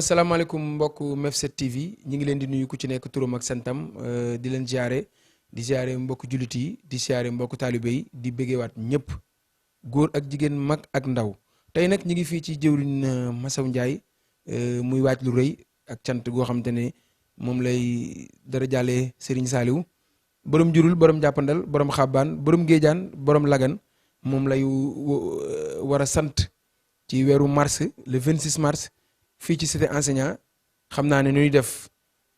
asalaamaaleykum mbokk Mef7 TV ñi ngi leen di nuyu ku ci nekk turam ak santam di leen ziare mbokk jullit yi di ziare mbokk taalibe yi di bëggeewaat ñëpp góor ak jigéen mag ak ndaw tey nag ñi ngi fii ci jëwriñ Massaw Ndiaye muy waaj lu rëy ak cant goo xamante ne moom lay dara jàllee Serigne Saliou borom jurul borom jàppandal borom xabbaan borom géejaan borom lagan moom lay war a sant ci weeru mars le 26 mars fii ci cité enseignant xam naa ne nu ñuy def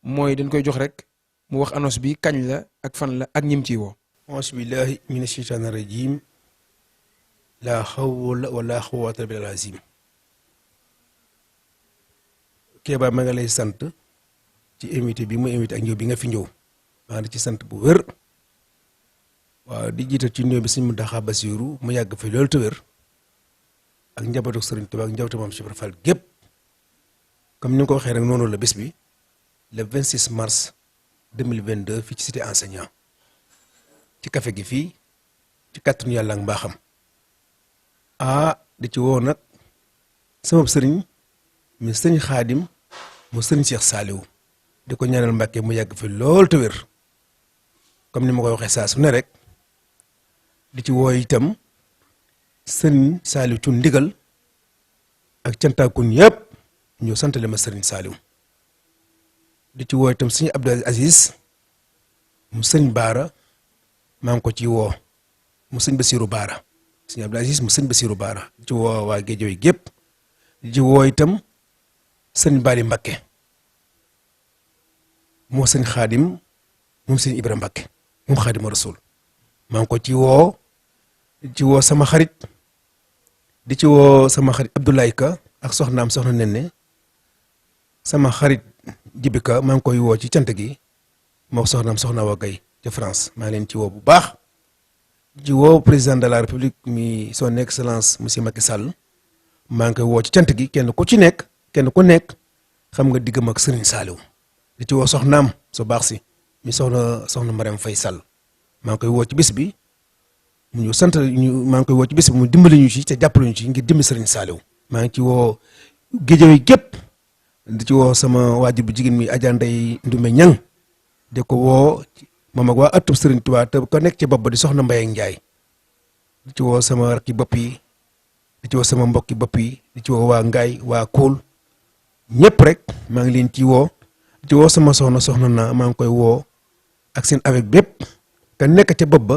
mooy dañ koy jox rek mu wax annonce bi kañ la ak fan la ak ñim ciy woo. auzu billahi mina shaytaani rajim laa hawla wala quwwata illa billahil azim. Kéba ma nga lay sant ci invité bi mu invité ak ñëw bi nga fi ñëw maa ngi ci sant bu wér waaw di jiital ci ñëw bi Sëñ Muntaxa Basiru mu yàgg fi loolu te wér ak njabootu Sëriñ Tuubaa ak njabootu Maam Cheikh Ibra Fall gépp comme ni nga ko waxee rek noonu la bés bi le 26 mars 2022 fii ci cité enseignant ci café gi fii ci kàttanu yàlla ak mbaaxam di ci woo nag sama sëriñ mi sëriñ Xaadim mu sëriñ Cheikh Saliou di ko ñaanal Mbàkke mu yàgg fi lool te wér comme ni ma koy waxee saa su ne rek di ci woo itam sëriñ Saliou cu ndigal ak cantaakun yëpp ñëw santale ma sëriñ Saliou di ci woo itam sëriñ Abdou Aziz mu sëriñ Baara maa ngi ko ci woo mu sëriñ Basiru Baara sëriñ Abdou Aziz mu sëriñ Basiru Baara di ci woo waa Géejawaay gépp di ci woo itam sëriñ Bali Mbakke moo sëriñ Xaadim moom sëriñ Ibra Mbakke moom Xaadimu Rasuul maa ngi ko ci woo di ci woo sama xarit Abdoulaye Ka ak soxnaam soxna Nene sama xarit Jibika maa ngi koy woo ci cant gi moo soxnaam soxna wa Gay ca France maa ngi leen ci woo bu baax ci woo président de la république mi son excellence monsieur Macky Sall maa ngi koy woo ci cant gi kenn ku nekk xam nga diggam ak Serigne Saliou di ci woo soxnaam su baax si mi soxna Marème Faye Sall maa ngi koy woo ci bis bi mu ñu sant maa ngi koy woo ci bis bi mu dimbali ñu ci te jàppale ñu ci ngir dimbi Serigne Saliou maa ngi ci woo Géejawaay gépp di ci woo sama waajur bu jigéen mi Adja Ndeye Ndume Ñang di ko woo moom ak waa ëttub Serigne Touba te ko nekk ci bopp ba di soxna Mbaye ak Ndiaye di ci woo sama rakki bopp yi di ci woo sama mbokki bopp yi di ci woo waa Ngaay waa Koul ñëpp rek maa ngi leen ci woo di ci woo sama soxna na maa ngi koy woo ak seen avec bépp ka nekk ca bopp ba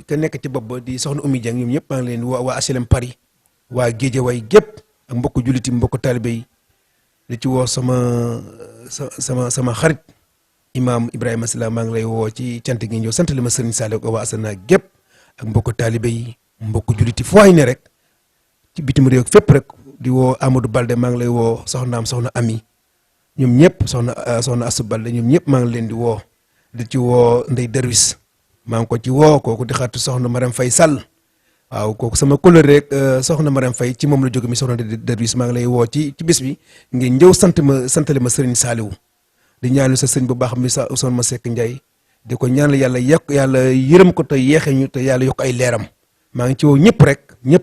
ka nekk ca bopp ba di soxna Oumy Dieng ñoom ñëpp maa ngi leen woo waa HLM Paris waa Géejawaay gépp ak mbokku julliti mbokku taalibe yi di ci woo sama xarit imaam Ibrahima Silla maa ngi lay woo ci cant gi ñëw sant li ma Serigne Saliou ak waa Asana gépp ak mbokku taalibe yi mbokku julliti foo ay ne rek ci bitim réew fépp rek di woo Amadou Balde maa ngi lay woo soxna Ami ñoom ñëpp soxna Assou Balde ñoom ñëpp maa ngi leen di woo di ci woo Ndey Derwis maa ngi ko ci woo kooku di xaatu soxna Marème Faye Sall waaw kooku sama couleur rek soxna Marème Faye ci moom la jóge mi soxna Derwis maa ngi lay woo ci bis bi ngeen ñëw santale ma Serigne Saliou di ñaanal sa sëñ bu baax mi sa Ousmane Masseck Ndiaye di ko ñaanal yàlla yërëm ko te yeexe ñu te yàlla yokk ay leeram maa ngi ci woo ñëpp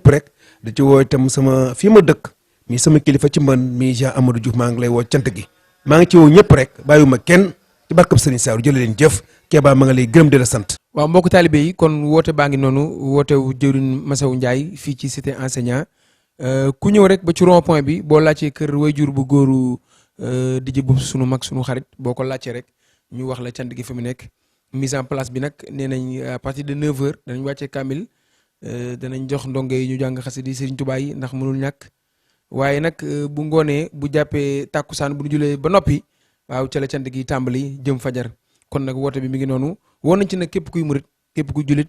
rek di ci woo itam sama fii ma dëkk mi sama kilifa ci mban mi Jean Amadou Diouf maa ngi lay woo cant gi maa ngi ci woo ñëpp rek bàyyiwuma kenn ci barkab Serigne Saliou jëlee leen jëf Kéba ma nga lay gërëm di la sant. waaw mbokk taalibe yi kon woote baa ngi noonu wootewu jëwriñ Massaw Ndiaye fii ci cité enseignant ku ñëw rek ba ci rond point bi boo laajtee kër wayjur bu góoru DJ Boubs sunu mag sunu xarit boo ko laajtee rek ñu wax la cant gi fi mu nekk mise en place bi nag nee nañ à partir de 9h danañ wàccee kamil danañ jox ndongo yi ñu jàng xasida Serigne Touba yi ndax mënul ñàkk waaye nag bu ngoonee bu jàppee tàkkusaan bu ñu julee ba noppi waaw ca la cant gi tàmbali jëm fajar kon nag woote bi mi ngi noonu woon nañ ci nag képp kuy murit képp kuy julit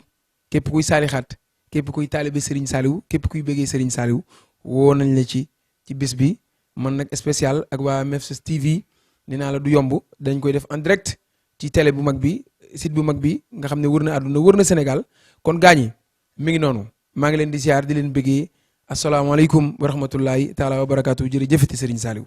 képp kuy saalixaat képp kuy taalibe Serigne Saliou képp kuy bëggee Serigne Saliou woo nañ la ci bis bi man nag spécial ak waa Mef7 TV nee naa la du yomb dañ koy def en direct ci télé bu mag bi site bu mag bi nga xam ne wër na àdduna wër na Sénégal kon gaañi mi ngi noonu maa ngi leen di ziar di leen bëggee asalaamaaleykum wa rahmatullahi taala wa barakaatu jërëjëfati Serigne Saliou